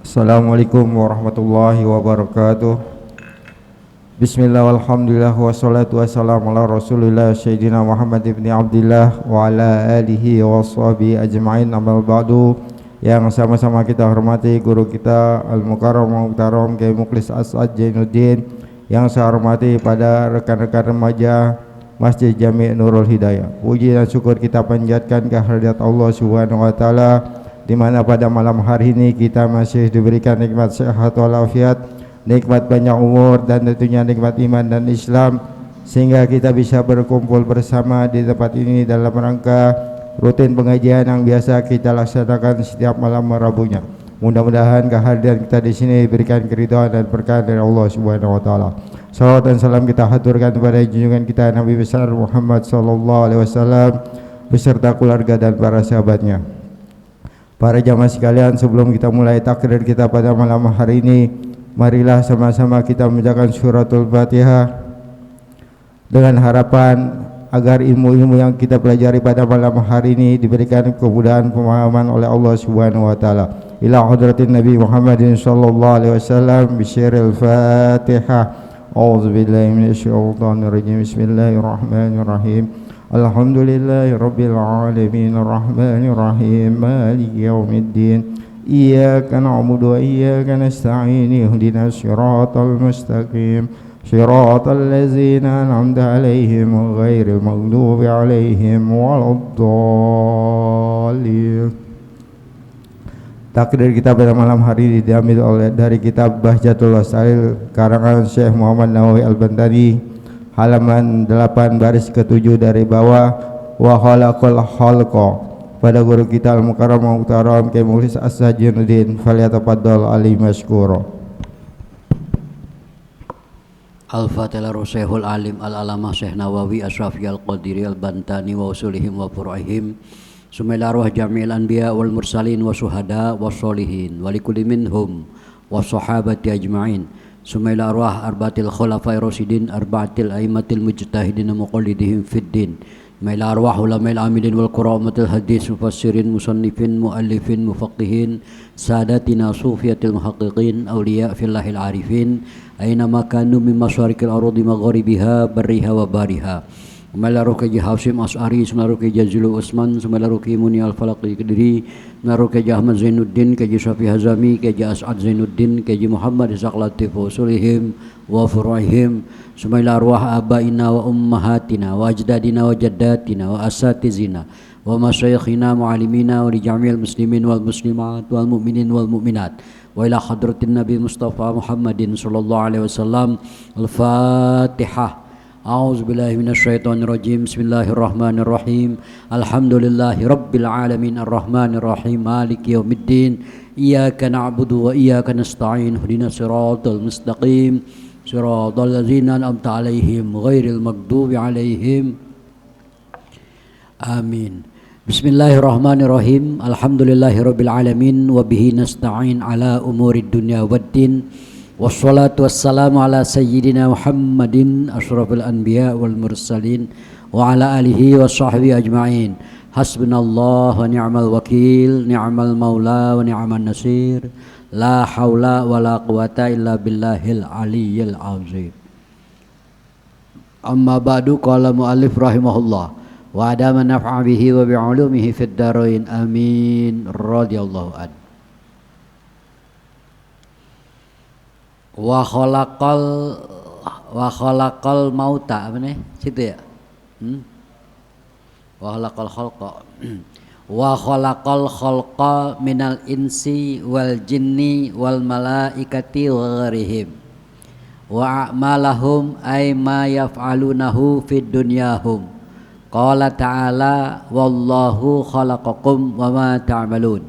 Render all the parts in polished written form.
Assalamualaikum warahmatullahi wabarakatuh. Bismillah walhamdulillah wassalatu wassalamu ala rasulillah Sayyidina Muhammad ibn Abdillah wa ala alihi wa sahbihi ajma'in, amal ba'du. Yang sama-sama kita hormati guru kita Al-Mukarram Muhtaram Kiai Mukhlis As'ad Jainuddin, yang saya hormati pada rekan-rekan remaja Masjid Jami' Nurul Hidayah. Puji dan syukur kita panjatkan kehadirat Allah Subhanahu wa taala, di mana pada malam hari ini kita masih diberikan nikmat sehat walafiat, nikmat banyak umur, dan tentunya nikmat iman dan Islam, sehingga kita bisa berkumpul bersama di tempat ini dalam rangka rutin pengajian yang biasa kita laksanakan setiap malam Rabunya. Mudah-mudahan kehadiran kita di sini diberikan keridhaan dan berkah dari Allah Subhanahu wa taala. Salawat dan salam kita haturkan kepada junjungan kita Nabi besar Muhammad sallallahu alaihi wasallam beserta keluarga dan para sahabatnya. Para jamaah sekalian, sebelum kita mulai takdir kita pada malam hari ini, marilah sama-sama kita membacakan suratul Fatihah dengan harapan agar ilmu-ilmu yang kita pelajari pada malam hari ini diberikan kemudahan pemahaman oleh Allah Subhanahu wa taala. Ila hadratin Nabi Muhammadin sallallahu alaihi wasallam bisyiril Fatihah. A'udzubillahi minasyaitonir rajim. Bismillahirrahmanirrahim. Alhamdulillahi rabbil alamin arrahmanir rahim maliki yaumiddin. Iyyaka na'budu wa iyyaka nasta'in ihdinas siratal mustaqim siratal ladzina an'amta 'alaihim ghairil maghdubi 'alaihim waladdallin. Takdir kita pada malam hari ini diambil oleh dari kitab Bahjatul Wasail karangan Syekh Muhammad Nawawi Al-Bantani, halaman 8 baris ke-7 dari bawah, wa khalaqal khalqa, pada guru kita Al-Mukarram Muhtaram Kiai Mukhlis As'ad Jainuddin. Falyatafaddal ali mashkura. Al-Fatihah Rusehul Alim Al-Alamah Syekh Nawawi Asrafi Al-Qadiri Al-Bantani wa usulihim wa furu'ihim. Sumailah arwah jami'il anbiya wal mursalin wa syuhada wa sholihin wa likulli minhum wa sahabati ajma'in. Sumailah arwah arba'atil khulafai rasyidin arba'atil aimatil mujtahidin muqallidihim fid din. Sumailah arwah ulama'il amilin wal quramatil hadis mufassirin musannifin muallifin mufaqihin sadatina sufiyatil muhaqqiqin awliya fillahil arifin aina makanu min masyariqil ardi magharibiha barriha wa bariha. Sumailah ruh Haji Hasim As'ari, sumailah ruh Jazilul Usman, sumailah ruh Muni Al-Falaqi Kediri, sumailah ruh Ahmad Zainuddin, Haji Syafi Hazami, Haji As'ad Zainuddin, Haji Muhammad Ishaq Latif wa usulihim wa furu'ihim. Sumailah arwah abaina wa ummahatina wa ajdadina wa jaddatina wa asatizina wa masyayikhina mu'alimina wa li jami'il muslimin wal muslimat wal mu'minin wal mu'minat wa ila hadratin Nabi Mustafa Muhammadin sallallahu alaihi wasallam. Al-Fatihah. A'udzubillahi minasyaitonirrajim. Bismillahirrahmanirrahim. Alhamdulillahi rabbil alamin arrahmanirrahim maliki yaumiddin. Iyyaka na'budu wa iyyaka nasta'in ihdinas siratal mustaqim siratal ladzina an'amta 'alaihim ghairil maghdubi 'alaihim. Amin. Bismillahirrahmanirrahim. Alhamdulillahi rabbil alamin wa bihi nasta'in ala umurid dunya waddin. Wassalatu wassalamu ala sayyidina Muhammadin asyrafil anbiya wal mursalin wa ala alihi wa sahbihi ajma'in. Hasbunallah wa ni'mal wakil, ni'mal maula wa ni'man nasir. La haula wa la quwata illa billahil aliyyil azim. Amma ba'du, qala mu'allif rahimahullah wa adama naf'a bihi wa bi'ulumihi fid darain amin radhiyallahu an. Wa khalaqal mauta, apa nih? Situ ya? Wa khalaqal khalqa. Wa khalaqal khalqa minal insi wal jinni wal malaikati wa ghairihim. Wa a'malahum ay ma yaf'alunahu fid dunyahum. Qala ta'ala wallahu khalaqakum wa ma ta'malun.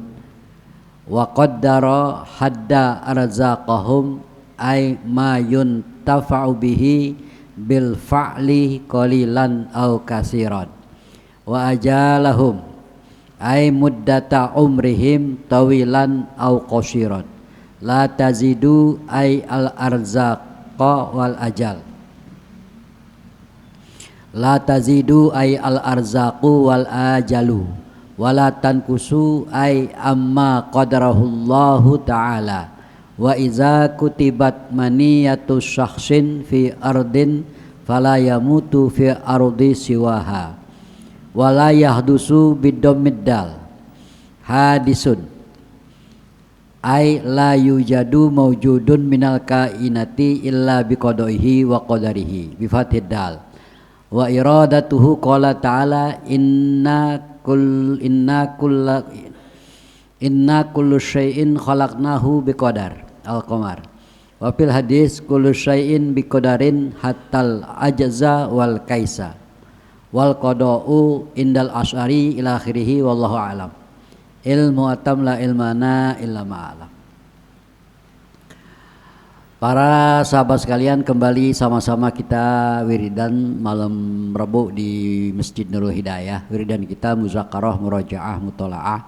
Wa qaddara hadda arzaqahum ay ma yuntafa'u bihi bil fa'li qalilan aw kasiran. Wa ajalahum ay muddata umrihim tawilan aw qasiran. La tazidu ay al arzaqa wal ajal. La tazidu ay al arzaqu wal ajalu wala tankusu ay amma qadarahullahu ta'ala wa iza kutibat maniyatu syakhsin fi ardin fala yamutu fi ardi siwaha wala yahdusu bidomiddal hadisun ay la yujadu mawjudun minal kainati illa biqadaihi wa qadarihi bi fathid dal wa iradatuhu qala ta'ala inna kullu syai'in khalaqnahu biqadar Al-Qamar wa fil hadis kullu syai'in biqadarin hatal ajza wal kaisa wal qada'u indal asyari ila akhirih wallahu a'lam. Ilmu atam la ilmana illa ma'alam. Para sahabat sekalian, kembali sama-sama kita wiridan malam Rabu di Masjid Nurul Hidayah. Wiridan kita muzakarah, murajaah, mutola'ah.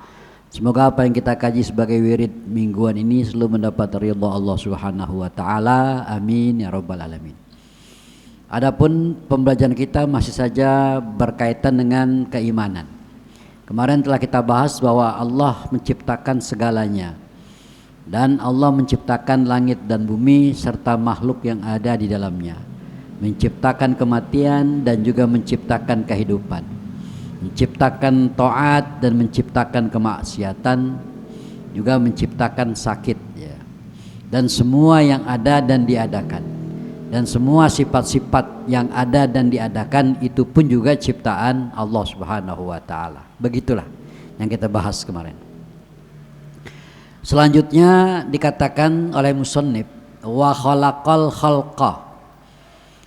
Semoga apa yang kita kaji sebagai wirid mingguan ini selalu mendapat ridha Allah Subhanahu wa taala. Amin ya rabbal alamin. Adapun pembelajaran kita masih saja berkaitan dengan keimanan. Kemarin telah kita bahas bahwa Allah menciptakan segalanya. Dan Allah menciptakan langit dan bumi serta makhluk yang ada di dalamnya. Menciptakan kematian dan juga menciptakan kehidupan. Menciptakan taat dan menciptakan kemaksiatan. Juga menciptakan sakit ya. Dan semua yang ada dan diadakan. Dan semua sifat-sifat yang ada dan diadakan itu pun juga ciptaan Allah Subhanahu wa taala. Begitulah yang kita bahas kemarin. Selanjutnya dikatakan oleh musannif wa khalaqal khalqa.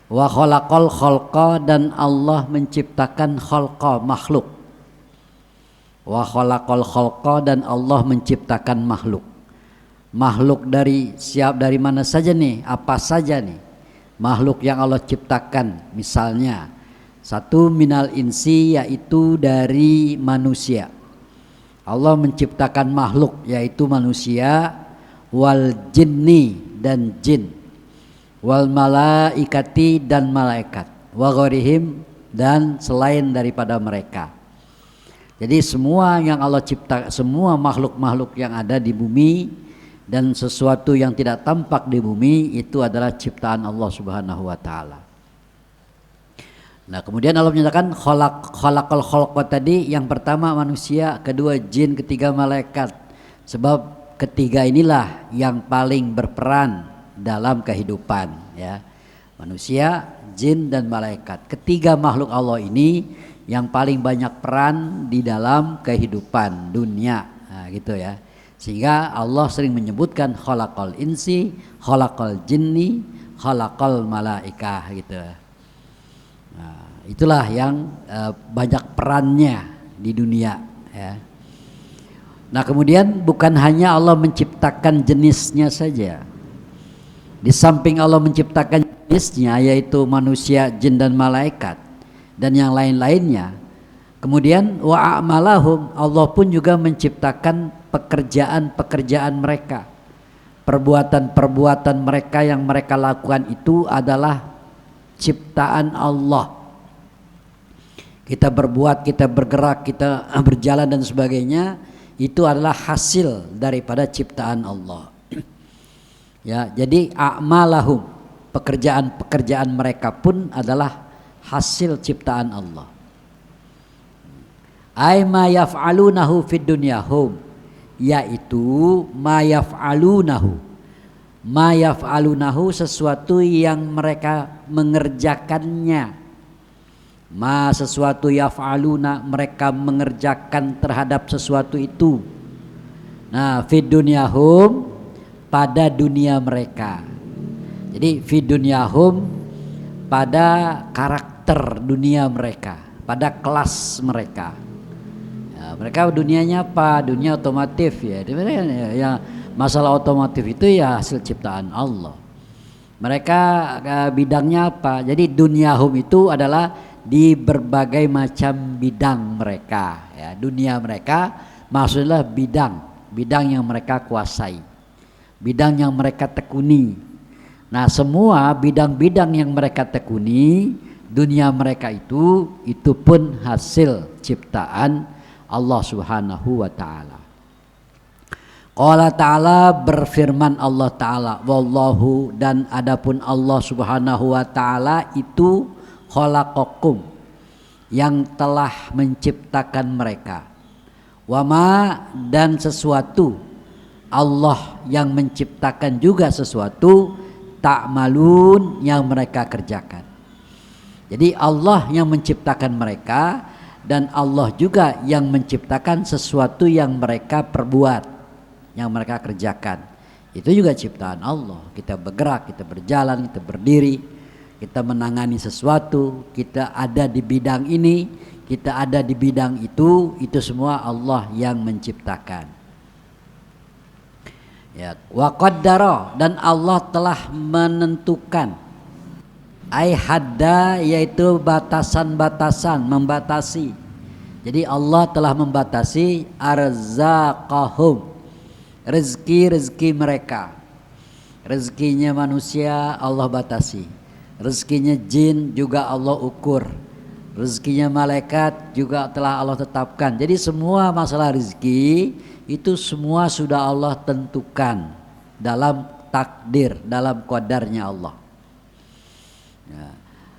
Wa khalaqal khalqa dan Allah menciptakan khalqa makhluk. Wa khalaqal khalqa dan Allah menciptakan makhluk. Makhluk dari mana saja nih? Apa saja nih? Makhluk yang Allah ciptakan, misalnya satu minal insi, yaitu dari manusia. Allah menciptakan makhluk yaitu manusia, wal jinni dan jin, wal malaikati dan malaikat, wa ghairihim dan selain daripada mereka. Jadi semua yang Allah cipta, semua makhluk-makhluk yang ada di bumi dan sesuatu yang tidak tampak di bumi itu adalah ciptaan Allah Subhanahu wa taala. Nah, kemudian Allah menyatakan khalaqal khalqa tadi, yang pertama manusia, kedua jin, ketiga malaikat. Sebab ketiga inilah yang paling berperan dalam kehidupan ya. Manusia, jin dan malaikat. Ketiga makhluk Allah ini yang paling banyak peran di dalam kehidupan dunia. Nah, gitu ya. Sehingga Allah sering menyebutkan khalaqal insi, khalaqal jinni, khalaqal malaikah gitu. Nah, itulah yang banyak perannya di dunia ya. Nah, kemudian bukan hanya Allah menciptakan jenisnya saja. Di samping Allah menciptakan jenisnya yaitu manusia, jin dan malaikat dan yang lain-lainnya. Kemudian wa a'malahum, Allah pun juga menciptakan pekerjaan-pekerjaan mereka. Perbuatan-perbuatan mereka yang mereka lakukan itu adalah ciptaan Allah. Kita berbuat, kita bergerak, kita berjalan dan sebagainya, itu adalah hasil daripada ciptaan Allah. Ya, jadi a'malahum, pekerjaan-pekerjaan mereka pun adalah hasil ciptaan Allah. Ay ma yaf'alunahu fid dunyahum, yaitu ma yaf'alunahu. Ma yaf'alunahu, sesuatu yang mereka mengerjakannya. Ma sesuatu yaf'aluna, mereka mengerjakan terhadap sesuatu itu. Nah, fid dunyahum, pada dunia mereka. Jadi fid dunyahum, pada karakter dunia mereka, pada kelas mereka. Ya, mereka dunianya apa? Dunia otomotif ya. Ya, masalah otomotif itu ya hasil ciptaan Allah. Mereka bidangnya apa? Jadi dunyahum itu adalah di berbagai macam bidang mereka. Ya, dunia mereka maksudnya bidang yang mereka kuasai, bidang yang mereka tekuni. Nah, semua bidang-bidang yang mereka tekuni, dunia mereka itu pun hasil ciptaan Allah Subhanahu wa taala. Qala ta'ala, berfirman Allah taala, wallahu, dan adapun Allah Subhanahu wa taala itu khalaqakum, yang telah menciptakan mereka, wama, dan sesuatu, Allah yang menciptakan juga sesuatu, ta'malun, yang mereka kerjakan. Jadi Allah yang menciptakan mereka, dan Allah juga yang menciptakan sesuatu yang mereka perbuat, yang mereka kerjakan. Itu juga ciptaan Allah. Kita bergerak, kita berjalan, kita berdiri, kita menangani sesuatu, kita ada di bidang ini, kita ada di bidang itu semua Allah yang menciptakan. Ya, wa qaddara, dan Allah telah menentukan, ai hadda, yaitu batasan-batasan, membatasi. Jadi Allah telah membatasi arzaqahum, rezeki mereka. Rezekinya manusia Allah batasi, rezekinya jin juga Allah ukur, rezekinya malaikat juga telah Allah tetapkan. Jadi semua masalah rezeki itu semua sudah Allah tentukan dalam takdir, dalam qadarnya Allah.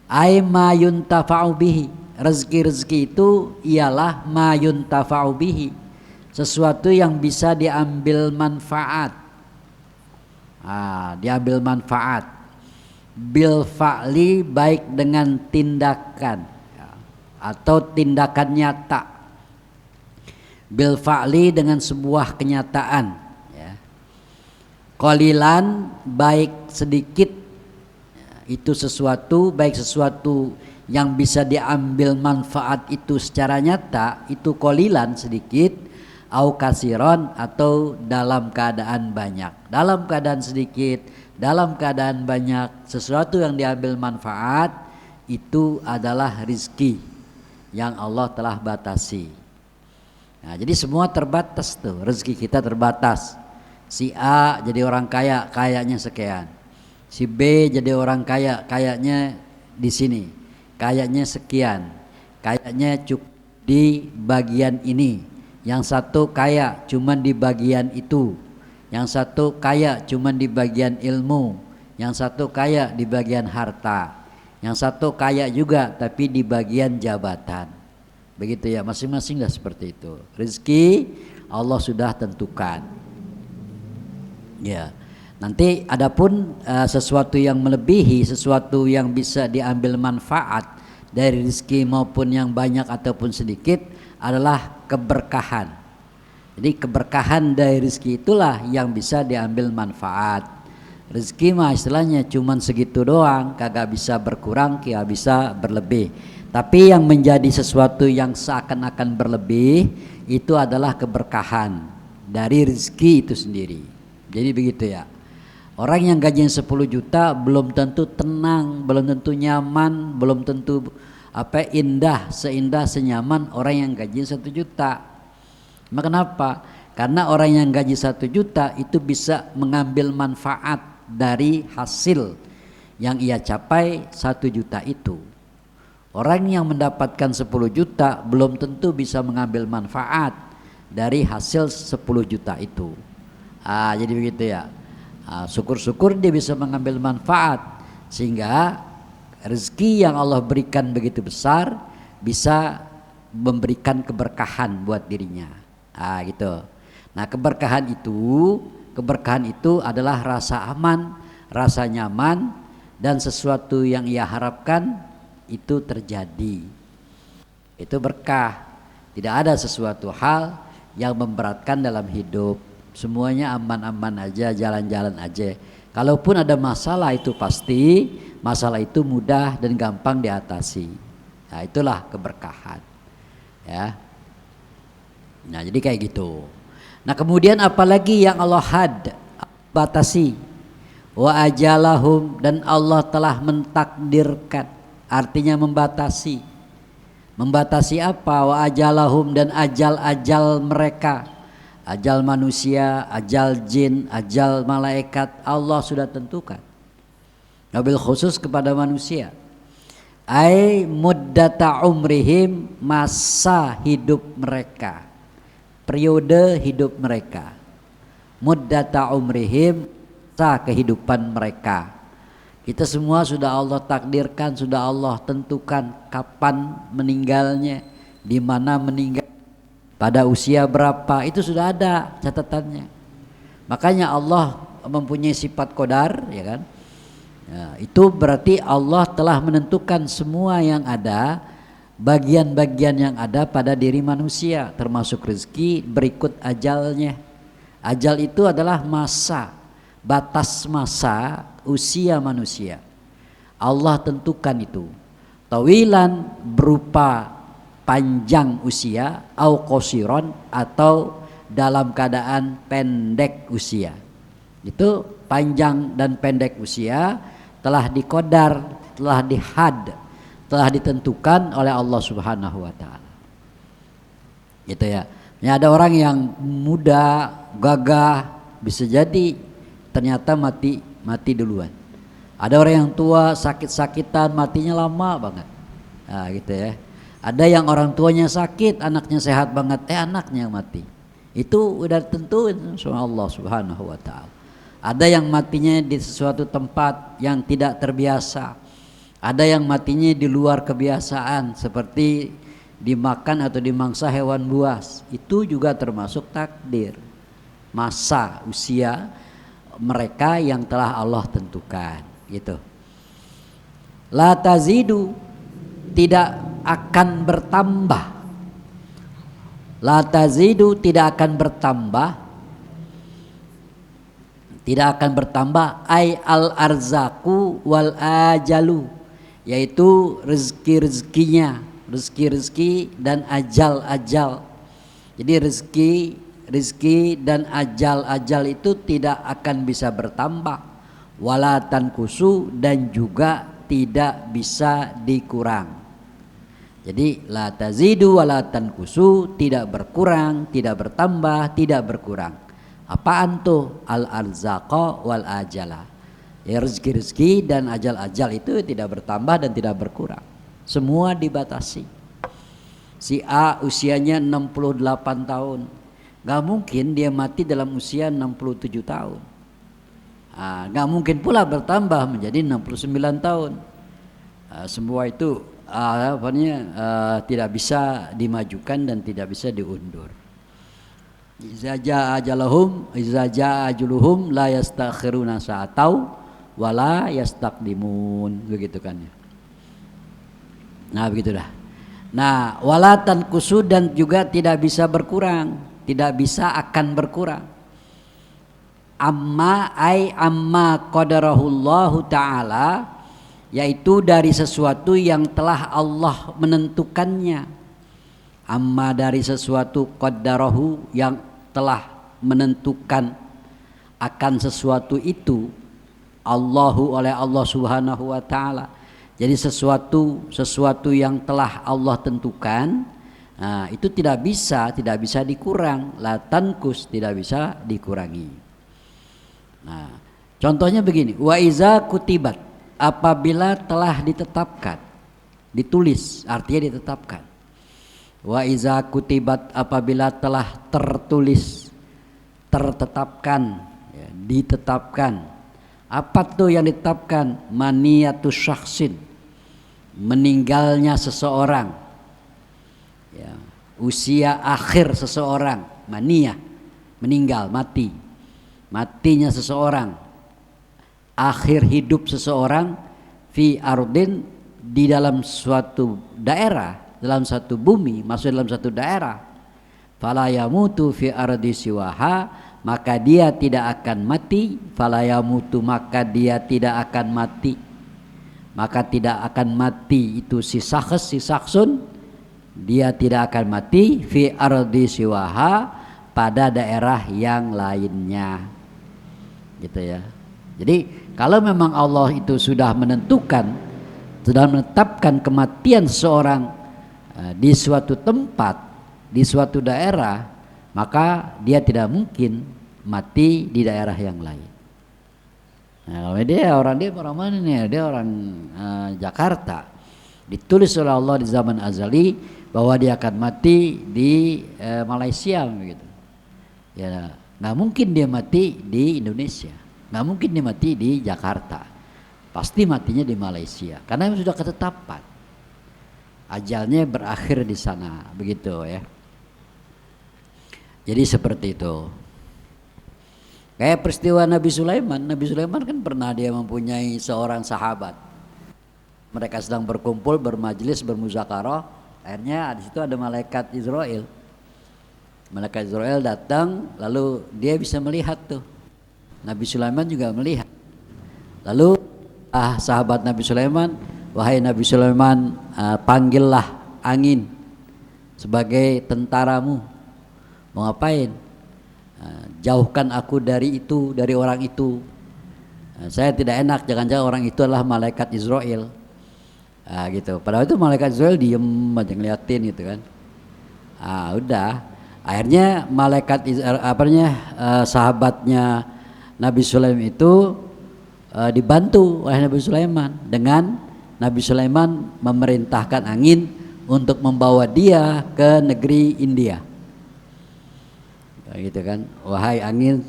Ai ma yuntafa'u bihi, rezeki itu ialah ma yuntafa'u bihi, sesuatu yang bisa diambil manfaat. Diambil manfaat bil fa'li, baik dengan tindakan atau tindakan nyata, bil fa'li dengan sebuah kenyataan, ya. Qalilan, baik sedikit, itu sesuatu, baik sesuatu yang bisa diambil manfaat itu secara nyata, itu qalilan, sedikit, au kasiron, atau dalam keadaan banyak. Dalam keadaan sedikit, dalam keadaan banyak, sesuatu yang diambil manfaat itu adalah rizki yang Allah telah batasi. Nah, jadi semua terbatas tuh, rezeki kita terbatas. Si A jadi orang kaya, kayaknya sekian. Si B jadi orang kaya, kayaknya di sini, kayaknya sekian, kayaknya cukup di bagian ini. Yang satu kaya cuman di bagian itu, yang satu kaya cuman di bagian ilmu, yang satu kaya di bagian harta, yang satu kaya juga tapi di bagian jabatan. Begitu ya, masing-masing lah seperti itu. Rezeki Allah sudah tentukan. Ya. Nanti adapun sesuatu yang melebihi, sesuatu yang bisa diambil manfaat dari rezeki maupun yang banyak ataupun sedikit adalah keberkahan. Jadi keberkahan dari rezeki itulah yang bisa diambil manfaat. Rezeki mah istilahnya cuman segitu doang, kagak bisa berkurang, kagak bisa berlebih. Tapi yang menjadi sesuatu yang seakan-akan berlebih itu adalah keberkahan dari rezeki itu sendiri. Jadi begitu ya. Orang yang gajinya 10 juta belum tentu tenang, belum tentu nyaman, belum tentu indah, seindah, senyaman orang yang gaji 1 juta. Kenapa? Karena orang yang gaji 1 juta itu bisa mengambil manfaat dari hasil yang ia capai 1 juta itu. Orang yang mendapatkan 10 juta belum tentu bisa mengambil manfaat dari hasil 10 juta itu. Jadi begitu ya. Syukur-syukur dia bisa mengambil manfaat, sehingga rezeki yang Allah berikan begitu besar bisa memberikan keberkahan buat dirinya. Gitu. Nah, keberkahan itu adalah rasa aman, rasa nyaman, dan sesuatu yang ia harapkan itu terjadi. Itu berkah. Tidak ada sesuatu hal yang memberatkan dalam hidup. Semuanya aman-aman aja, jalan-jalan aja. Kalaupun ada masalah itu pasti masalah itu mudah dan gampang diatasi. Nah, itulah keberkahan. Ya. Nah, jadi kayak gitu. Nah, kemudian apalagi yang Allah batasi. Wa ajalahum, dan Allah telah mentakdirkan, artinya membatasi. Membatasi apa? Wa ajalahum, dan ajal-ajal mereka. Ajal manusia, ajal jin, ajal malaikat Allah sudah tentukan. Wabil khusus kepada manusia. Ai muddata umrihim, masa hidup mereka. periode hidup mereka, muddata umrihim, masa kehidupan mereka. Kita semua sudah Allah takdirkan, sudah Allah tentukan kapan meninggalnya, di mana meninggal, pada usia berapa, itu sudah ada catatannya. Makanya Allah mempunyai sifat qadar, ya kan? Ya, itu berarti Allah telah menentukan semua yang ada, bagian-bagian yang ada pada diri manusia, termasuk rezeki berikut ajalnya. Ajal itu adalah masa, batas masa usia manusia. Allah tentukan itu. Tawilan berupa panjang usia, au qasiron, atau dalam keadaan pendek usia. Itu panjang dan pendek usia telah dikodar, telah dihad, telah ditentukan oleh Allah Subhanahu wa taala. Gitu ya. Ya, ada orang yang muda, gagah, bisa jadi ternyata mati duluan. Ada orang yang tua, sakit-sakitan, matinya lama banget. Nah, gitu ya. Ada yang orang tuanya sakit, anaknya sehat banget, anaknya mati. Itu udah tentuin sama Allah Subhanahu wa taala. Ada yang matinya di sesuatu tempat yang tidak terbiasa. Ada yang matinya di luar kebiasaan, seperti dimakan atau dimangsa hewan buas. Itu juga termasuk takdir, masa usia mereka yang telah Allah tentukan, gitu. La tazidu, tidak akan bertambah. La tazidu, tidak akan bertambah. Tidak akan bertambah ay al arzaku wal ajalu, yaitu rezeki-rezekinya, rezeki dan ajal-ajal. Jadi rezeki dan ajal-ajal itu tidak akan bisa bertambah, wala tankusu, dan juga tidak bisa dikurang. Jadi la tazidu wala tankusu, tidak berkurang, tidak bertambah, tidak berkurang. Apaan tuh? Al arzaqa wal ajala. Ya, rezeki dan ajal-ajal itu tidak bertambah dan tidak berkurang. Semua dibatasi. Si A usianya 68 tahun. Gak mungkin dia mati dalam usia 67 tahun. Gak mungkin pula bertambah menjadi 69 tahun. Semua itu tidak bisa dimajukan dan tidak bisa diundur. Iza jaa ajaluhum la yastakhiruna sa'atau wa la yastaqdimun, begitu kan ya. Nah, begitulah. Nah, wala tankusu, dan juga tidak bisa berkurang, tidak bisa akan berkurang. Amma qadarahullahu ta'ala, yaitu dari sesuatu yang telah Allah menentukannya. Amma, dari sesuatu, qaddarahu, yang telah menentukan akan sesuatu itu, Allahu, oleh Allah Subhanahu wa taala. Jadi sesuatu yang telah Allah tentukan, itu tidak bisa dikurang, la tankus, tidak bisa dikurangi. Nah, contohnya begini, wa iza kutibat, apabila telah ditetapkan, ditulis, artinya ditetapkan. Wa iza kutibat, apabila telah tertulis, tertetapkan, ya, ditetapkan. Apa tuh yang ditetapkan? Maniyatus syakhsin, meninggalnya seseorang, ya, usia akhir seseorang, maniyah, meninggal, matinya seseorang, akhir hidup seseorang, fi ardin, di dalam suatu daerah, dalam satu bumi, maksud dalam satu daerah. Fala yamutu fi ardi siwaha, maka dia tidak akan mati. Fala yamutu, maka dia tidak akan mati. Maka tidak akan mati itu si saksun, dia tidak akan mati fi ardi siwaha, pada daerah yang lainnya, gitu ya. Jadi kalau memang Allah itu sudah menentukan, sudah menetapkan kematian seorang di suatu tempat, di suatu daerah, maka dia tidak mungkin mati di daerah yang lain. Nah, kalau dia orang mana nih? Dia orang Jakarta. Ditulis oleh Allah di zaman azali bahwa dia akan mati di Malaysia begitu. Ya, nggak mungkin dia mati di Indonesia, nggak mungkin dia mati di Jakarta, pasti matinya di Malaysia karena sudah ketetapan ajalnya berakhir di sana begitu ya. Jadi seperti itu. Kayak peristiwa Nabi Sulaiman kan pernah dia mempunyai seorang sahabat. Mereka sedang berkumpul, bermajlis, bermuzakarah. Akhirnya di situ ada malaikat Israel. Malaikat Israel datang, lalu dia bisa melihat tuh. Nabi Sulaiman juga melihat. Lalu sahabat Nabi Sulaiman, wahai Nabi Sulaiman, panggillah angin sebagai tentaramu. Mau ngapain? Jauhkan aku dari orang itu. Saya tidak enak, jangan-jangan orang itu adalah malaikat Israel. Gitu. Padahal itu malaikat Israel diem aja ngeliatin gitu kan. Udah. Akhirnya malaikat sahabatnya Nabi Sulaiman itu dibantu oleh Nabi Sulaiman dengan Nabi Sulaiman memerintahkan angin untuk membawa dia ke negeri India. Gitu kan, wahai angin,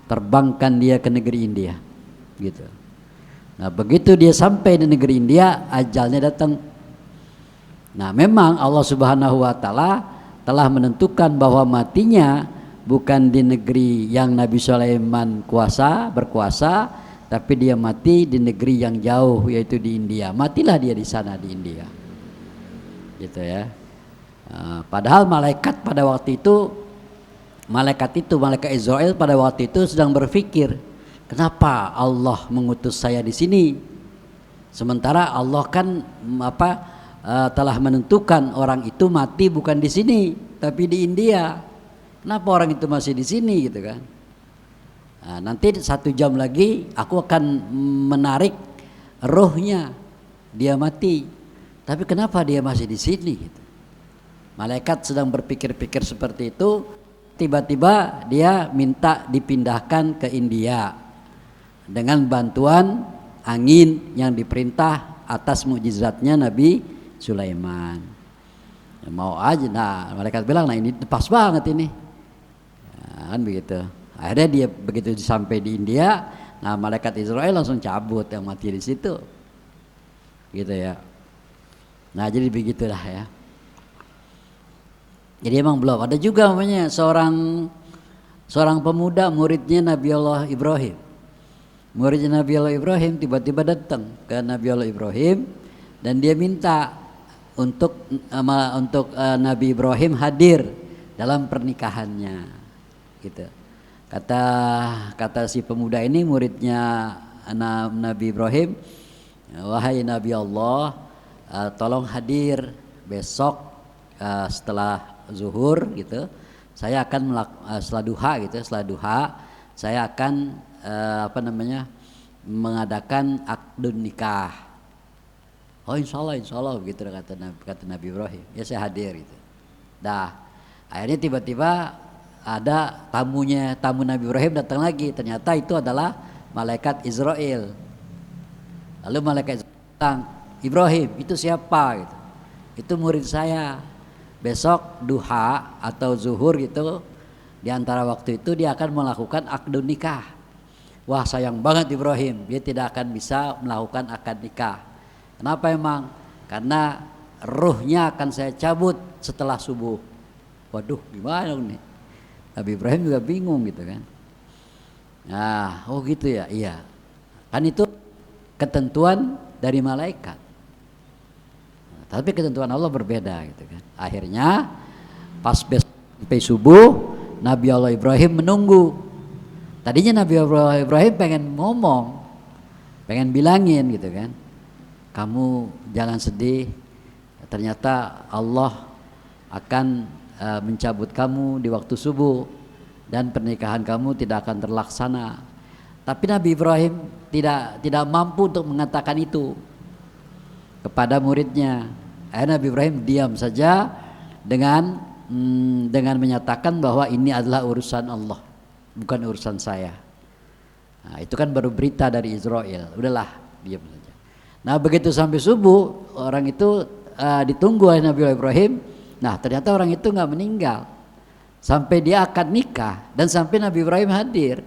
terbangkan dia ke negeri India gitu. Nah begitu dia sampai di negeri India, ajalnya datang. Nah memang Allah Subhanahu wa Ta'ala telah menentukan bahwa matinya bukan di negeri yang Nabi Sulaiman berkuasa, tapi dia mati di negeri yang jauh, yaitu di India. Matilah dia di sana di India gitu ya. Padahal malaikat Israel pada waktu itu sedang berpikir, kenapa Allah mengutus saya di sini? Sementara Allah kan telah menentukan orang itu mati bukan di sini, tapi di India. Kenapa orang itu masih di sini gitu kan? Nanti 1 jam lagi aku akan menarik rohnya, dia mati. Tapi kenapa dia masih di sini? Gitu. Malaikat sedang berpikir-pikir seperti itu. Tiba-tiba dia minta dipindahkan ke India dengan bantuan angin yang diperintah atas mukjizatnya Nabi Sulaiman. Mau aja, nah malaikat bilang, nah ini pas banget ini, kan begitu. Akhirnya dia begitu sampai di India, nah malaikat Israel langsung cabut yang mati di situ, gitu ya. Nah jadi begitulah ya. Jadi emang belum ada juga namanya seorang pemuda muridnya Nabi Allah Ibrahim. Muridnya Nabi Allah Ibrahim tiba-tiba datang ke Nabi Allah Ibrahim dan dia minta untuk Nabi Ibrahim hadir dalam pernikahannya. Gitu. Kata si pemuda ini muridnya Nabi Ibrahim, wahai Nabi Allah, tolong hadir besok setelah zuhur gitu, saya akan setelah duha saya akan mengadakan akdun nikah. Oh insya Allah begitu kata Nabi Ibrahim. Ya saya hadir gitu. Dah akhirnya tiba-tiba ada tamu Nabi Ibrahim datang lagi. Ternyata itu adalah malaikat Israel. Lalu malaikat Israel datang, Ibrahim itu siapa gitu? Itu murid saya. Besok duha atau zuhur gitu, di antara waktu itu dia akan melakukan akdun nikah. Wah sayang banget Ibrahim, dia tidak akan bisa melakukan akad nikah. Kenapa emang? Karena ruhnya akan saya cabut setelah subuh. Waduh gimana nih? Nabi Ibrahim juga bingung gitu kan. Nah oh gitu ya, iya. Kan itu ketentuan dari malaikat. Tapi ketentuan Allah berbeda gitu kan. Akhirnya pas sampai subuh Nabi Allah Ibrahim menunggu. Tadinya Nabi Allah Ibrahim pengen ngomong, pengen bilangin gitu kan, kamu jangan sedih, ternyata Allah akan mencabut kamu di waktu subuh dan pernikahan kamu tidak akan terlaksana. Tapi Nabi Ibrahim tidak mampu untuk mengatakan itu kepada muridnya. Nabi Ibrahim diam saja dengan menyatakan bahwa ini adalah urusan Allah, bukan urusan saya. Nah, itu kan baru berita dari Israel. Udahlah, diam saja. Nah, begitu sampai subuh, orang itu ditunggu oleh Nabi Ibrahim. Nah ternyata orang itu nggak meninggal sampai dia akad nikah dan sampai Nabi Ibrahim hadir.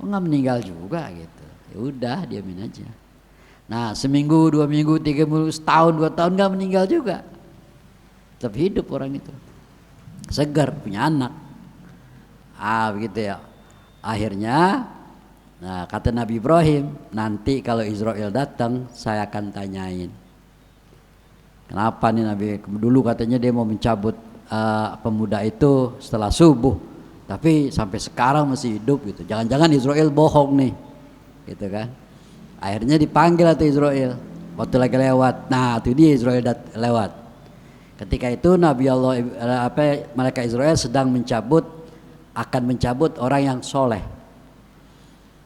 Oh, nggak meninggal juga gitu. Ya udah diamin aja. Nah seminggu, 2 minggu, 3 minggu, setahun, 2 tahun nggak meninggal juga. Tetap hidup orang itu. Segar, punya anak. Begitu ya. Akhirnya, nah kata Nabi Ibrahim, nanti kalau Israel datang saya akan tanyain. Kenapa nih Nabi? Dulu katanya dia mau mencabut pemuda itu setelah subuh, tapi sampai sekarang masih hidup gitu. Jangan-jangan Israel bohong nih, gitu kan? Akhirnya dipanggil atau Israel waktu lagi lewat. Nah itu dia Israel lewat. Ketika itu Nabi Allah malaikat Israel sedang akan mencabut orang yang soleh.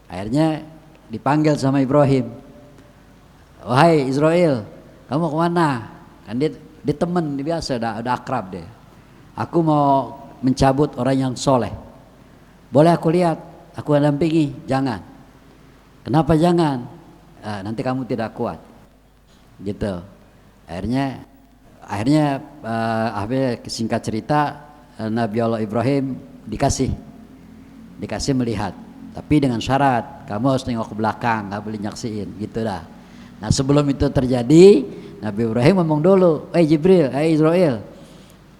Akhirnya dipanggil sama Ibrahim. Wahai Israel, kamu kemana? Kan dia teman biasa, udah akrab deh. Aku mau mencabut orang yang soleh. Boleh aku lihat? Aku dampingi? Jangan. Kenapa jangan? Nanti kamu tidak kuat. Gitu. Akhirnya singkat cerita Nabi Allah Ibrahim dikasih melihat, tapi dengan syarat kamu harus nengok ke belakang, nggak boleh nyaksiin, gitu dah. Nah sebelum itu terjadi Nabi Ibrahim ngomong dulu, Jibril, Israel,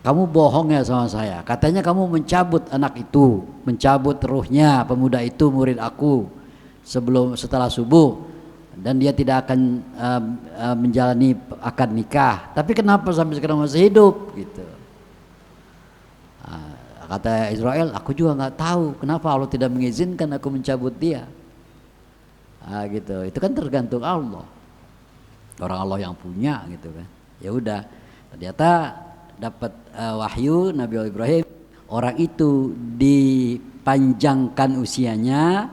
kamu bohong ya sama saya. Katanya kamu mencabut anak itu, mencabut ruhnya pemuda itu, murid aku, setelah subuh, dan dia tidak akan menjalani akad nikah. Tapi kenapa sampai sekarang masih hidup? Gitu. Kata Israel, aku juga nggak tahu kenapa Allah tidak mengizinkan aku mencabut dia. Gitu. Itu kan tergantung Allah. Orang Allah yang punya gitu kan. Ya udah, ternyata dapat wahyu Nabi Ibrahim, orang itu dipanjangkan usianya,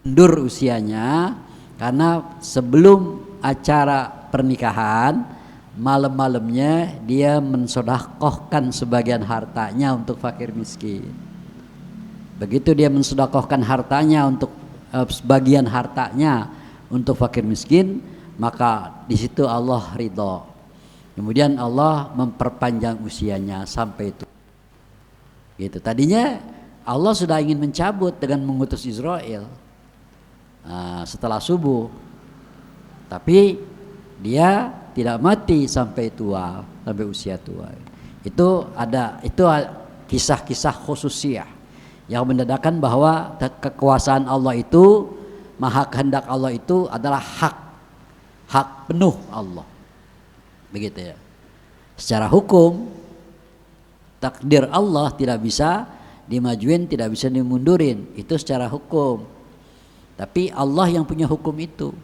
mundur usianya, karena sebelum acara pernikahan malam-malamnya dia mensedekahkan sebagian hartanya untuk fakir miskin. Begitu dia mensedekahkan hartanya untuk sebagian hartanya untuk fakir miskin, maka di situ Allah ridho. Kemudian Allah memperpanjang usianya sampai itu. Gitu. Tadinya Allah sudah ingin mencabut dengan mengutus Israel setelah subuh, tapi dia tidak mati sampai tua, sampai usia tua. Itu kisah-kisah khususiyah yang menandakan bahwa kekuasaan Allah itu, maha kehendak Allah itu adalah hak penuh Allah. Begitu ya. Secara hukum takdir Allah tidak bisa dimajuin, tidak bisa dimundurin. Itu secara hukum. Tapi Allah yang punya hukum itu.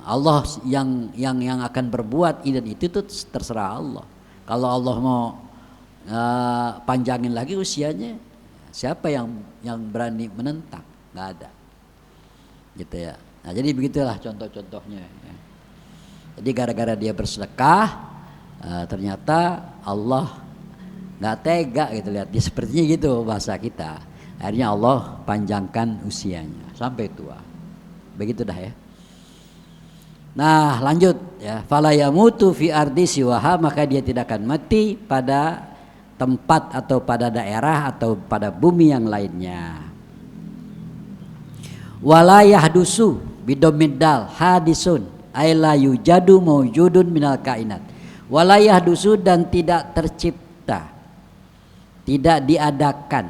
Allah yang akan berbuat ini dan itu terserah Allah. Kalau Allah mau panjangin lagi usianya, siapa yang berani menentang? Nggak ada. Gitu ya. Nah, jadi begitulah contoh-contohnya ya. Jadi gara-gara dia bersedekah, ternyata Allah nggak tega gitu, lihat dia sepertinya gitu bahasa kita. Akhirnya Allah panjangkan usianya sampai tua. Begitu dah ya. Nah lanjut ya, fala yamutu fi ardi siwaha, maka dia tidak akan mati pada tempat atau pada daerah atau pada bumi yang lainnya. Wala yahdusu bidomidal hadisun aila yujadu maujudun minal kainat. Wala yahdusu, dan tidak tercipta, tidak diadakan,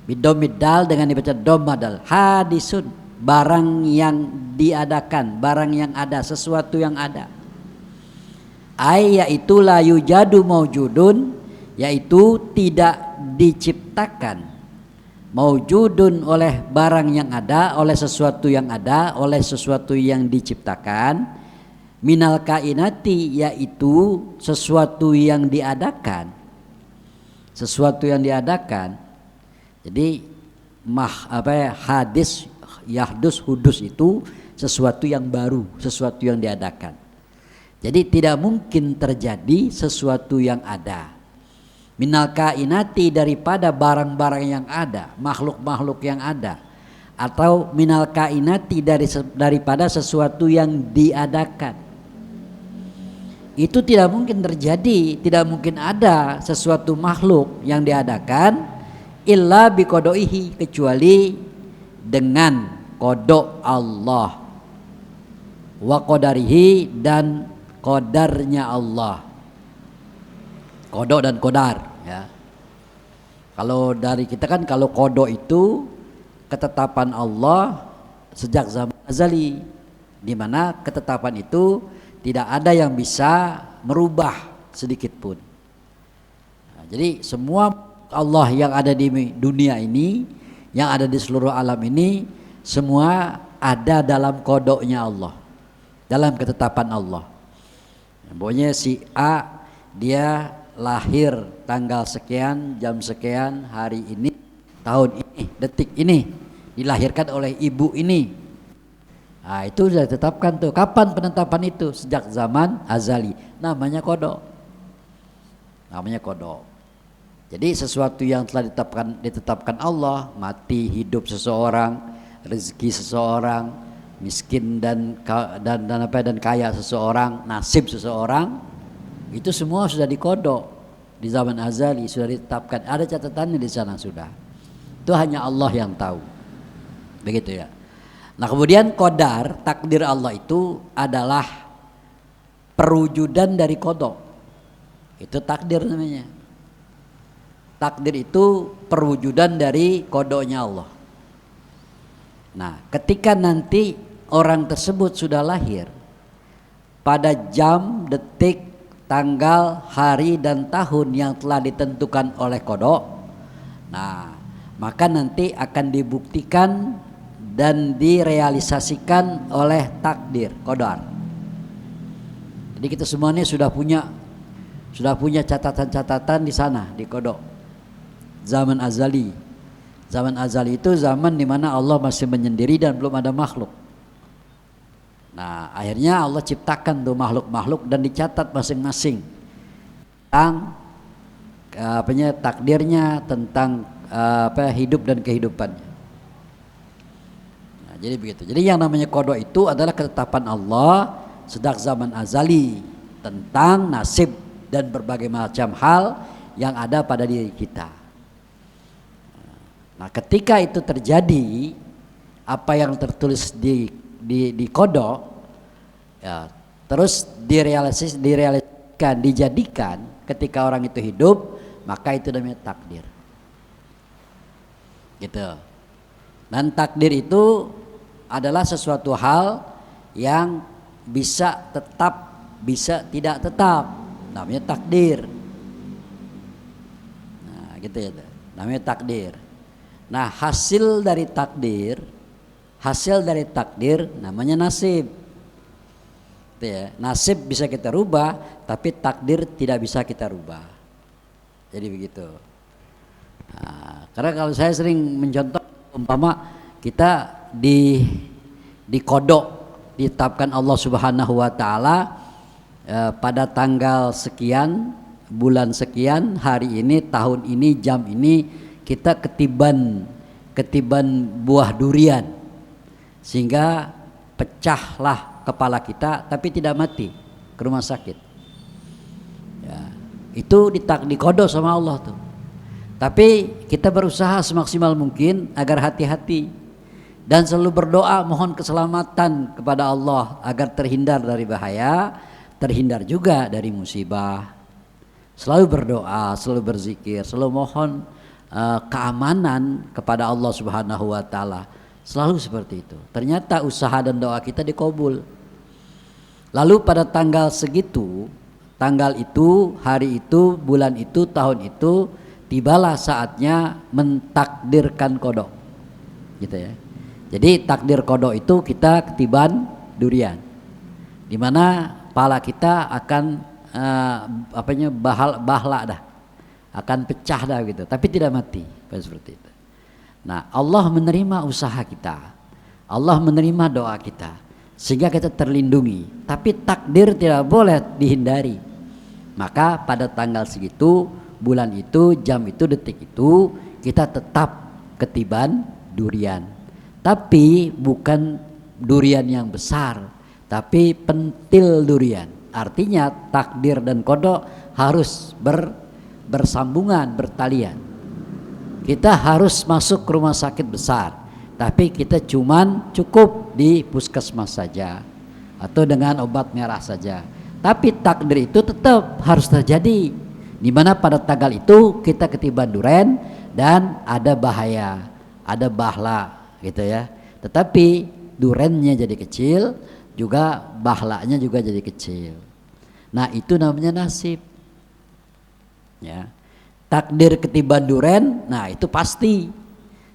bidomidal dengan dibaca domadal, hadisun, barang yang diadakan, barang yang ada, sesuatu yang ada. Yaitu la yujadu maujudun, yaitu tidak diciptakan, maujudun oleh barang yang ada, oleh sesuatu yang ada, oleh sesuatu yang diciptakan, minal kainati, yaitu sesuatu yang diadakan, sesuatu yang diadakan. Jadi hadis yahdus hudus itu sesuatu yang baru, sesuatu yang diadakan. Jadi tidak mungkin terjadi sesuatu yang ada. Minal kainati, daripada barang-barang yang ada, makhluk-makhluk yang ada, atau minal kainati, daripada sesuatu yang diadakan. itu tidak mungkin terjadi, tidak mungkin ada sesuatu makhluk yang diadakan illa biqodoihi, kecuali dengan kodok Allah, wa qadarihi, dan kodarnya Allah. Kodok dan kodar ya. Kalau dari kita kan, kalau kodok itu ketetapan Allah sejak zaman azali, di mana ketetapan itu tidak ada yang bisa merubah sedikit pun. Nah, jadi semua Allah yang ada di dunia ini, yang ada di seluruh alam ini, semua ada dalam kodoknya Allah, dalam ketetapan Allah. Pokoknya si A dia lahir tanggal sekian, jam sekian, hari ini, tahun ini, detik ini, dilahirkan oleh ibu ini. Nah, itu sudah ditetapkan tuh. Kapan penetapan itu? Sejak zaman azali. Namanya kodok. Namanya kodok. Jadi sesuatu yang telah ditetapkan Allah, mati, hidup seseorang, rezeki seseorang, miskin dan kaya seseorang, nasib seseorang, itu semua sudah dikodok di zaman azali, sudah ditetapkan. Ada catatannya di sana sudah. Itu hanya Allah yang tahu. Begitu ya. Nah, kemudian qadar, takdir Allah itu adalah perwujudan dari kodok. Itu takdir namanya. Takdir itu perwujudan dari kodoknya Allah. Nah, ketika nanti orang tersebut sudah lahir, pada jam, detik, tanggal, hari, dan tahun yang telah ditentukan oleh kodok, nah maka nanti akan dibuktikan dan direalisasikan oleh takdir, qadar. Jadi kita semuanya sudah punya catatan-catatan di sana, di kodok. Zaman azali. Zaman azali itu zaman di mana Allah masih menyendiri dan belum ada makhluk. Nah, akhirnya Allah ciptakan tuh makhluk-makhluk dan dicatat masing-masing tentang takdirnya, tentang hidup dan kehidupannya. Jadi begitu. Jadi yang namanya kodok itu adalah ketetapan Allah sejak zaman azali tentang nasib dan berbagai macam hal yang ada pada diri kita. Nah, ketika itu terjadi, apa yang tertulis di kodok ya, terus direalisasikan, dijadikan ketika orang itu hidup, maka itu namanya takdir. Gitu. Dan takdir itu adalah sesuatu hal yang bisa tetap, bisa tidak tetap, namanya takdir. Nah, gitu ya, namanya takdir. Nah, hasil dari takdir namanya nasib. Gitu ya. Nasib bisa kita rubah, tapi takdir tidak bisa kita rubah. Jadi begitu. Nah, karena kalau saya sering mencontoh, umpama kita di kodok ditetapkan Allah Subhanahu wa taala pada tanggal sekian, bulan sekian, hari ini, tahun ini, jam ini kita ketiban buah durian sehingga pecahlah kepala kita tapi tidak mati, ke rumah sakit. Ya, itu dikodok sama Allah tuh. Tapi kita berusaha semaksimal mungkin agar hati-hati dan selalu berdoa mohon keselamatan kepada Allah agar terhindar dari bahaya, terhindar juga dari musibah. Selalu berdoa, selalu berzikir, selalu mohon keamanan kepada Allah Subhanahu wa taala. Selalu seperti itu. Ternyata usaha dan doa kita dikabul. Lalu pada tanggal segitu, tanggal itu, hari itu, bulan itu, tahun itu, tibalah saatnya mentakdirkan kodok. Gitu ya. Jadi takdir kodok itu kita ketiban durian, di mana pala kita akan bahla dah, akan pecah dah gitu, tapi tidak mati, seperti itu. Nah, Allah menerima usaha kita, Allah menerima doa kita, sehingga kita terlindungi. Tapi takdir tidak boleh dihindari. Maka pada tanggal segitu, bulan itu, jam itu, detik itu, kita tetap ketiban durian. Tapi bukan durian yang besar, tapi pentil durian. Artinya takdir dan qada harus bersambungan, bertalian. Kita harus masuk ke rumah sakit besar, tapi kita cuman cukup di puskesmas saja atau dengan obat merah saja. Tapi takdir itu tetap harus terjadi, di mana pada tanggal itu kita ketiban duren dan ada bahaya, ada bahla gitu ya. Tetapi durennya jadi kecil, juga bahlanya juga jadi kecil. Nah itu namanya nasib ya. Takdir ketiban duren, nah itu pasti.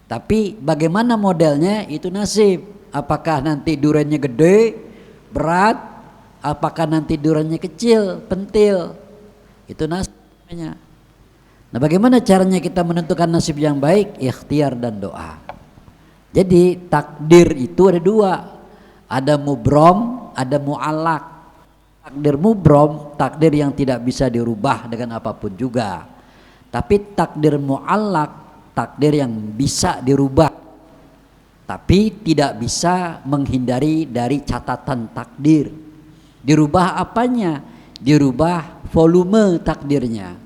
Tapi bagaimana modelnya itu nasib. Apakah nanti durennya gede, berat, apakah nanti durennya kecil, pentil, itu nasibnya. Nah bagaimana caranya kita menentukan nasib yang baik? Ikhtiar dan doa. Jadi takdir itu ada dua, ada mubrom, ada mu'allak. Takdir mubrom, takdir yang tidak bisa dirubah dengan apapun juga. Tapi takdir mu'allak, takdir yang bisa dirubah, tapi tidak bisa menghindari dari catatan takdir. Dirubah apanya? Dirubah volume takdirnya.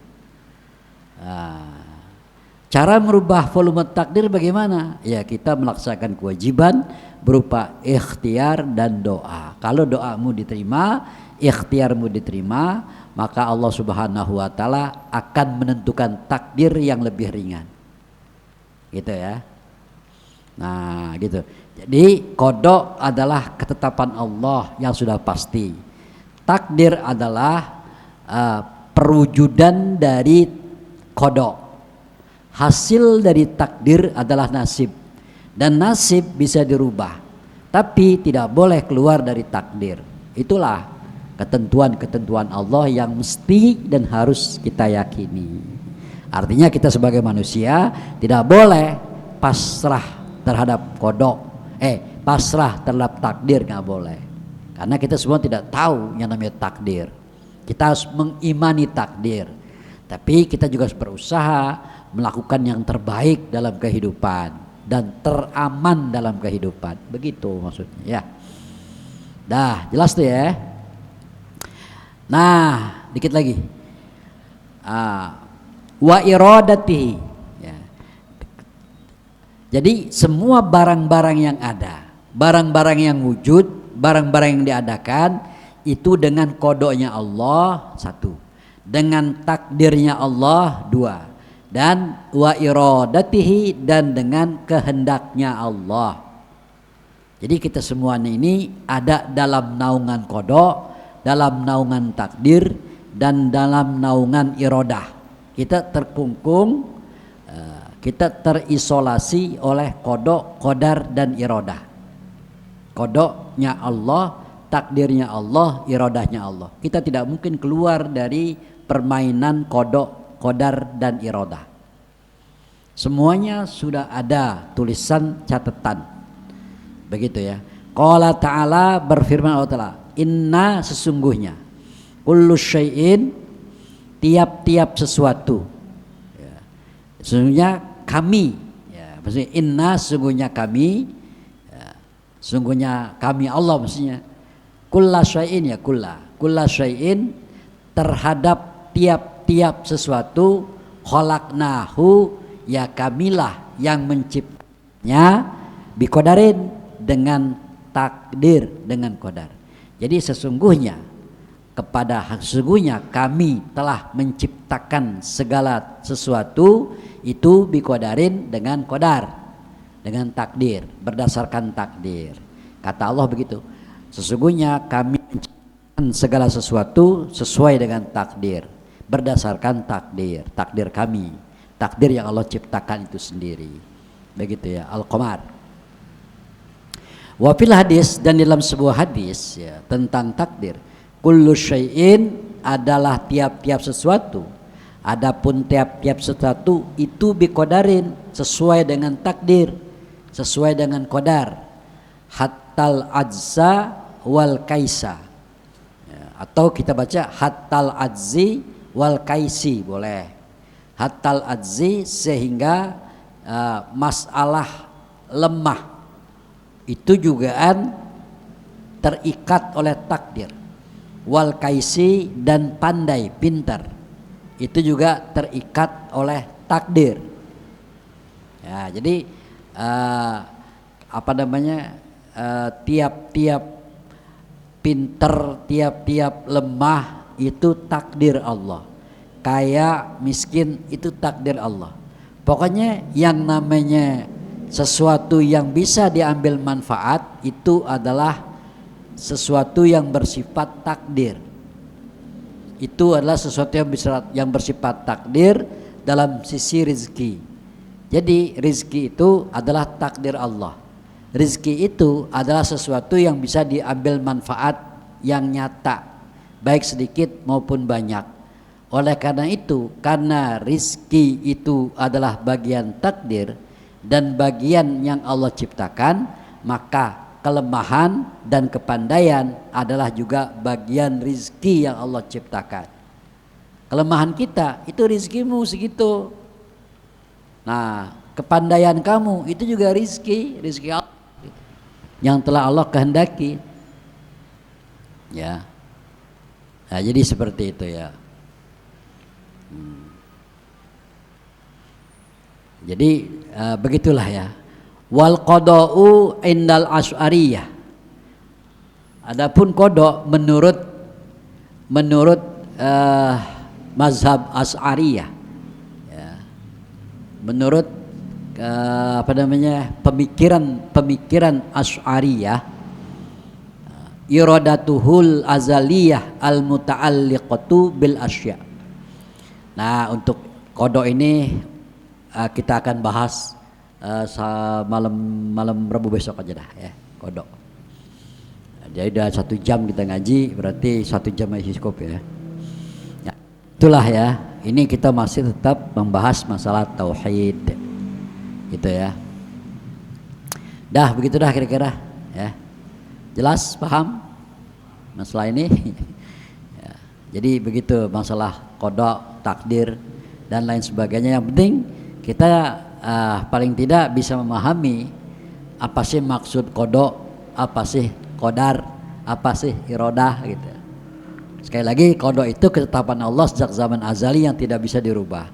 Cara merubah volume takdir bagaimana? Ya kita melaksanakan kewajiban berupa ikhtiar dan doa. Kalau doamu diterima, ikhtiarmu diterima, maka Allah Subhanahu wa taala akan menentukan takdir yang lebih ringan. Gitu ya. Nah, gitu. Jadi qada adalah ketetapan Allah yang sudah pasti. Takdir adalah perwujudan dari qada. Hasil dari takdir adalah nasib. Dan nasib bisa dirubah, tapi tidak boleh keluar dari takdir. Itulah ketentuan-ketentuan Allah yang mesti dan harus kita yakini. Artinya kita sebagai manusia tidak boleh pasrah terhadap qada, pasrah terhadap takdir, nggak boleh. Karena kita semua tidak tahu yang namanya takdir. Kita harus mengimani takdir, tapi kita juga harus berusaha melakukan yang terbaik dalam kehidupan dan teraman dalam kehidupan. Begitu maksudnya ya. Dah jelas tuh ya. Nah, dikit lagi. Wa iradatihi ya. Jadi semua barang-barang yang ada, barang-barang yang wujud, barang-barang yang diadakan itu dengan qadanya Allah satu, dengan takdirnya Allah dua, dan wa iradatihi dan dengan kehendaknya Allah. Jadi kita semuanya ini ada dalam naungan qada, dalam naungan takdir, dan dalam naungan iradah. Kita terkungkung, kita terisolasi oleh qada, qadar dan iradah. Qadanya Allah, takdirnya Allah, iradahnya Allah. Kita tidak mungkin keluar dari permainan qada, qadar dan iradah. Semuanya sudah ada tulisan catatan. Begitu ya. Qala ta'ala, berfirman Allah Ta'ala, inna sesungguhnya, kullu syai'in, tiap-tiap sesuatu ya. Sesungguhnya kami ya, maksudnya inna sesungguhnya kami ya, sesungguhnya kami Allah maksudnya, kulla syai'in ya, kulla syai'in terhadap tiap-tiap sesuatu, khalaqnahu ya kamilah yang menciptanya, biqadarin dengan takdir, dengan qadar. Jadi sesungguhnya kami telah menciptakan segala sesuatu itu biqadarin dengan qadar, dengan takdir, berdasarkan takdir. Kata Allah begitu. Sesungguhnya kami menciptakan segala sesuatu sesuai dengan takdir, berdasarkan takdir, takdir kami, takdir yang Allah ciptakan itu sendiri. Begitu ya, Al-Qamar. Wa fil hadis, dan dalam sebuah hadis ya, tentang takdir, kullu syai'in adalah tiap-tiap sesuatu, adapun tiap-tiap sesuatu itu biqadarin, sesuai dengan takdir, sesuai dengan qadar, hattal ajza wal kaisa ya, atau kita baca hattal ajzi wal kaisi boleh. Hattal ajzi sehingga masalah lemah itu juga terikat oleh takdir. wal kaisi dan pandai, pintar. Itu juga terikat oleh takdir. Ya, jadi tiap-tiap pinter, tiap-tiap lemah itu takdir Allah. Kaya, miskin itu takdir Allah. Pokoknya yang namanya sesuatu yang bisa diambil manfaat itu adalah sesuatu yang bersifat takdir. Itu adalah sesuatu yang bersifat takdir dalam sisi rizki. Jadi rizki itu adalah takdir Allah. Rizki itu adalah sesuatu yang bisa diambil manfaat yang nyata, baik sedikit maupun banyak. Oleh karena itu, karena rizki itu adalah bagian takdir dan bagian yang Allah ciptakan, maka kelemahan dan kepandaian adalah juga bagian rizki yang Allah ciptakan. Kelemahan kita itu rizkimu segitu. Nah, kepandaian kamu itu juga rizki Allah yang telah Allah kehendaki. Ya. Nah, jadi seperti itu ya. Jadi begitulah ya. Wal qada'u indal asy'ariyah. Adapun qada menurut mazhab Asy'ariyah ya. Menurut pemikiran Asy'ariyah, iradatuhul azaliyah al muta'alliqatu bil asya. Nah, untuk qada ini kita akan bahas malam Rabu besok aja dah ya, kodok. Jadi udah 1 jam kita ngaji, berarti 1 jam masih cukup ya. Ya, itulah ya. Ini kita masih tetap membahas masalah tauhid, gitu ya. Dah begitu dah kira-kira ya. Jelas, paham masalah ini? Ya, jadi begitu masalah kodok, takdir dan lain sebagainya. Yang penting kita paling tidak bisa memahami apa sih maksud kodok, apa sih kodar, apa sih irodah gitu. Sekali lagi, kodok itu ketetapan Allah sejak zaman azali yang tidak bisa dirubah.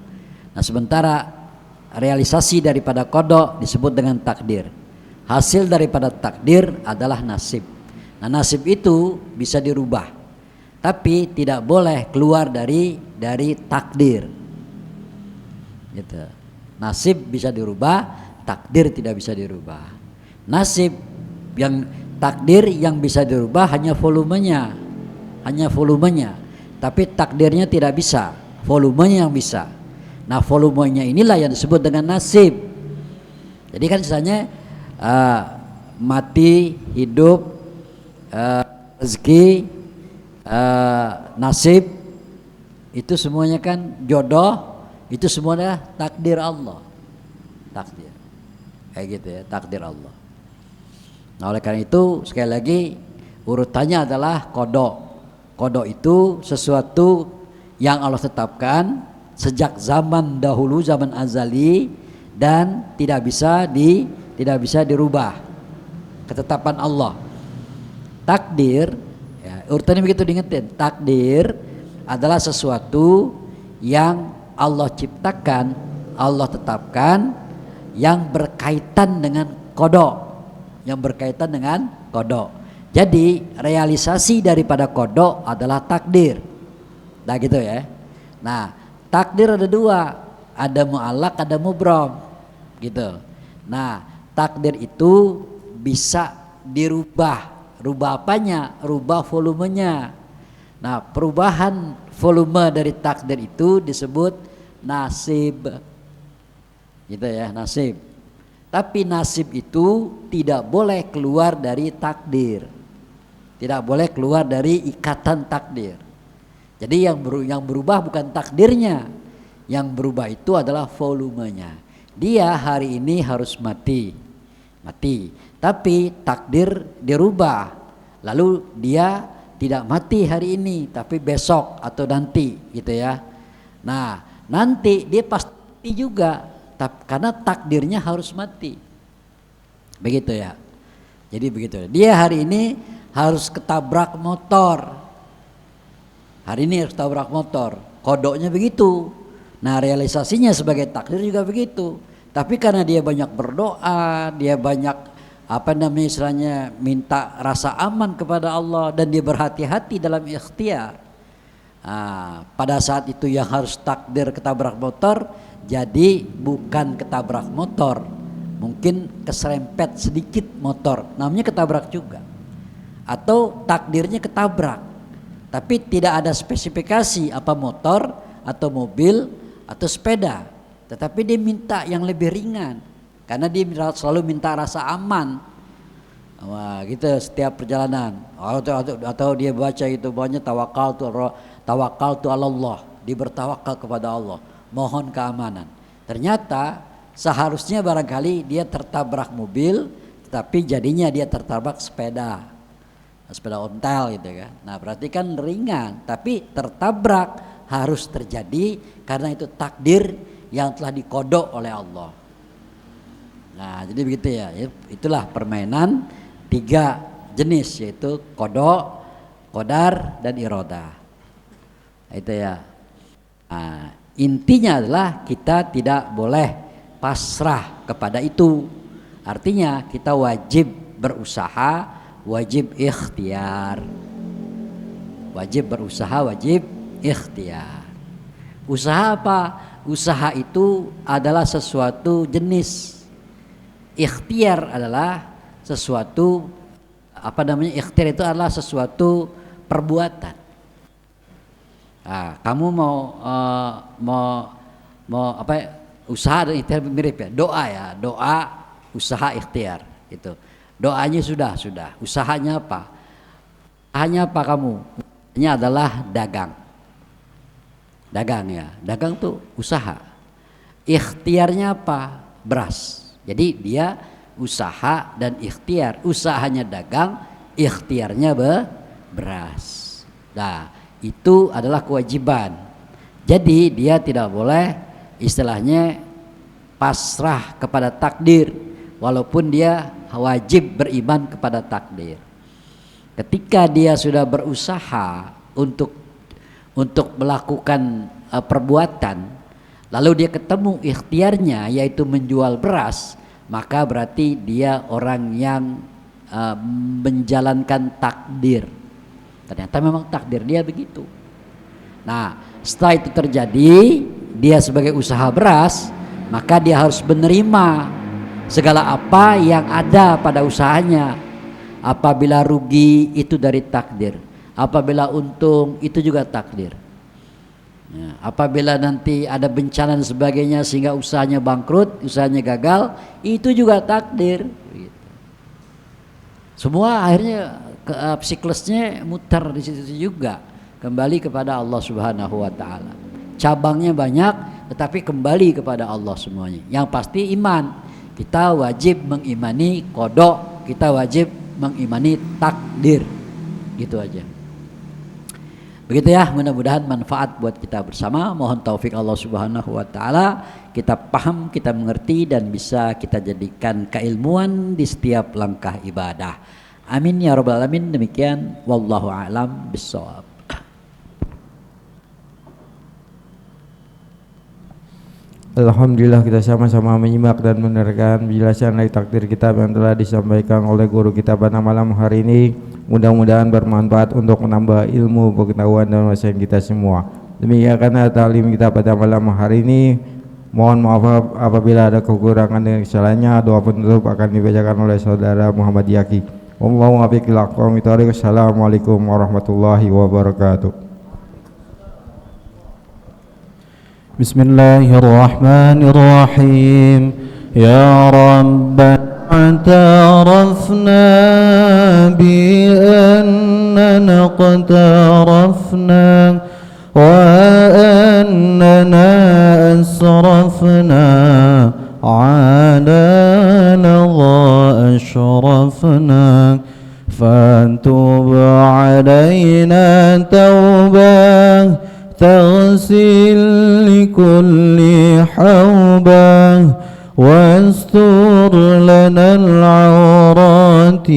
Nah, sementara realisasi daripada kodok disebut dengan takdir. Hasil daripada takdir adalah nasib. Nah, nasib itu bisa dirubah, tapi tidak boleh keluar dari takdir. Gitu. Nasib bisa dirubah, takdir tidak bisa dirubah. Nasib yang takdir yang bisa dirubah hanya volumenya, tapi takdirnya tidak bisa, volumenya yang bisa. Nah, volumenya inilah yang disebut dengan nasib. Jadi kan misalnya mati, hidup, rezeki, nasib, itu semuanya kan jodoh, itu semuanya takdir Allah. Takdir. Kayak gitu ya, takdir Allah. Nah, oleh karena itu sekali lagi urutannya adalah qada. Qada itu sesuatu yang Allah tetapkan sejak zaman dahulu, zaman azali, dan tidak bisa dirubah. Ketetapan Allah. Takdir, ya, urutannya begitu diingetin. Takdir adalah sesuatu yang Allah ciptakan, Allah tetapkan, yang berkaitan dengan qada, Jadi realisasi daripada qada adalah takdir. Nah gitu ya. Nah, takdir ada 2, ada mu'allaq, ada mubram, gitu. Nah, takdir itu bisa dirubah. Rubah apanya? Rubah volumenya. Nah, perubahan volume dari takdir itu disebut nasib. Gitu ya, nasib. Tapi nasib itu tidak boleh keluar dari takdir. Tidak boleh keluar dari ikatan takdir. Jadi yang berubah bukan takdirnya. Yang berubah itu adalah volumenya. Dia hari ini harus mati. Tapi takdir dirubah. Lalu dia tidak mati hari ini, tapi besok atau nanti, gitu ya. Nah, nanti dia pasti juga, karena takdirnya harus mati. Begitu ya. Jadi begitu. Dia hari ini harus ketabrak motor. Hari ini harus tabrak motor, kodoknya begitu. Nah realisasinya sebagai takdir juga begitu. Tapi karena dia banyak berdoa, dia banyak istilahnya minta rasa aman kepada Allah dan dia berhati-hati dalam ikhtiar. Nah, pada saat itu yang harus takdir ketabrak motor, jadi bukan ketabrak motor, mungkin keserempet sedikit motor, namanya ketabrak juga. Atau takdirnya ketabrak, tapi tidak ada spesifikasi apa motor atau mobil atau sepeda, tetapi dia minta yang lebih ringan karena dia selalu minta rasa aman. Wah, gitu setiap perjalanan. Atau dia baca itu banyak tawakal tu Allah, dia bertawakal kepada Allah, mohon keamanan. Ternyata seharusnya barangkali dia tertabrak mobil, tapi jadinya dia tertabrak sepeda ontel gitu kan. Nah berarti kan ringan, tapi tertabrak harus terjadi karena itu takdir yang telah dikodok oleh Allah. Nah jadi begitu ya, itulah permainan 3 jenis, yaitu kodok, qadar, dan irodah. Itu ya. Nah, intinya adalah kita tidak boleh pasrah kepada itu. Artinya kita wajib berusaha, wajib ikhtiar. Wajib berusaha, wajib ikhtiar. Usaha apa? Usaha itu adalah sesuatu jenis. Ikhtiar adalah sesuatu ikhtiar itu adalah sesuatu perbuatan. Nah, kamu mau usaha dan ikhtiar mirip ya. Doa, usaha, ikhtiar itu. Doanya sudah. Usahanya apa? Hanya apa kamu? Ini adalah dagang. Dagang ya. Dagang tuh usaha. Ikhtiarnya apa? Beras. Jadi dia usaha dan ikhtiar. Usahanya dagang, ikhtiarnya beras. Nah, itu adalah kewajiban. Jadi dia tidak boleh istilahnya pasrah kepada takdir, walaupun dia wajib beriman kepada takdir. Ketika dia sudah berusaha untuk melakukan perbuatan, lalu dia ketemu ikhtiarnya yaitu menjual beras, maka berarti dia orang yang menjalankan takdir. Ternyata memang takdir dia begitu. Nah, setelah itu terjadi, dia sebagai usaha beras, maka dia harus menerima segala apa yang ada pada usahanya. Apabila rugi itu dari takdir, apabila untung itu juga takdir. Ya, apabila nanti ada bencana dan sebagainya sehingga usahanya bangkrut, usahanya gagal, itu juga takdir. Semua akhirnya siklusnya muter di situ juga, kembali kepada Allah Subhanahu wa taala. Cabangnya banyak, tetapi kembali kepada Allah semuanya. Yang pasti iman. Kita wajib mengimani qada, kita wajib mengimani takdir. Gitu aja. Begitu ya, mudah-mudahan manfaat buat kita bersama. Mohon taufik Allah Subhanahu wa taala, kita paham, kita mengerti dan bisa kita jadikan keilmuan di setiap langkah ibadah. Amin ya rabbal alamin. Demikian, wallahu a'lam bissawab. Alhamdulillah, kita sama-sama menyimak dan mendengarkan penjelasan dari takdir kitab yang telah disampaikan oleh guru kita pada malam hari ini. Mudah-mudahan bermanfaat untuk menambah ilmu, pengetahuan dan wawasan kita semua. Demikian karena taklim kita pada malam hari ini. Mohon maaf apabila ada kekurangan dan kesalahannya. Doa penutup akan dibacakan oleh saudara Muhammad Yaki. Assalamualaikum warahmatullahi wabarakatuh. Bismillahirrahmanirrahim. Ya Rabbana اعترفنا بأننا اقترفنا وأننا أسرفنا على لظى أشرفنا فتوب علينا توبة تغسل لكل حوبة واستر لنا العورات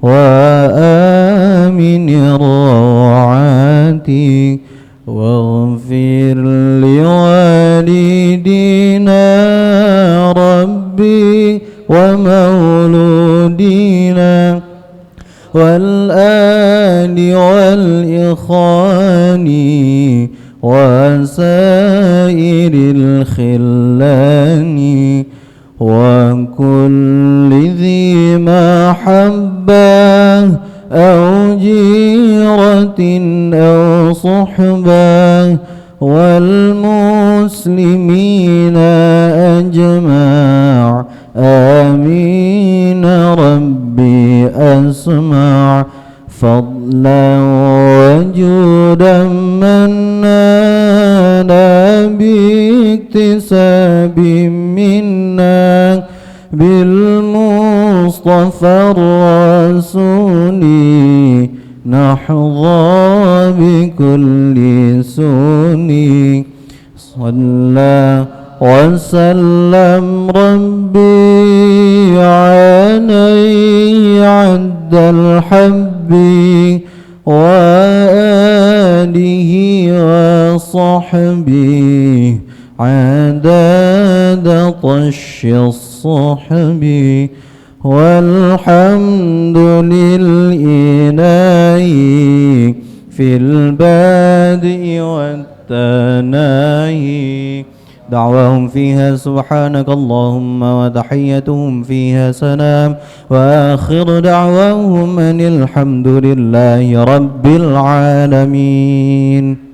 وآمن الروعات رحمتك واغفر لوالدينا ربي ومولودينا والآل والإخوان وسائر الخلان وكل ذي محبة أو جيرة أو صحبة والمسلمين أجمع آمين ربي أسمع فضلا وجودا منانا باكتساب منا بالمصطفى الرسول نحظى بكل سني صلى وسلم ربي عليه عد الحب وآله وصحبه عدد طش الصحب والحمد للإله في البادئ والتناهي دعواهم فيها سبحانك اللهم وتحيتهم فيها سلام وآخر دعواهم أن الحمد لله رب العالمين.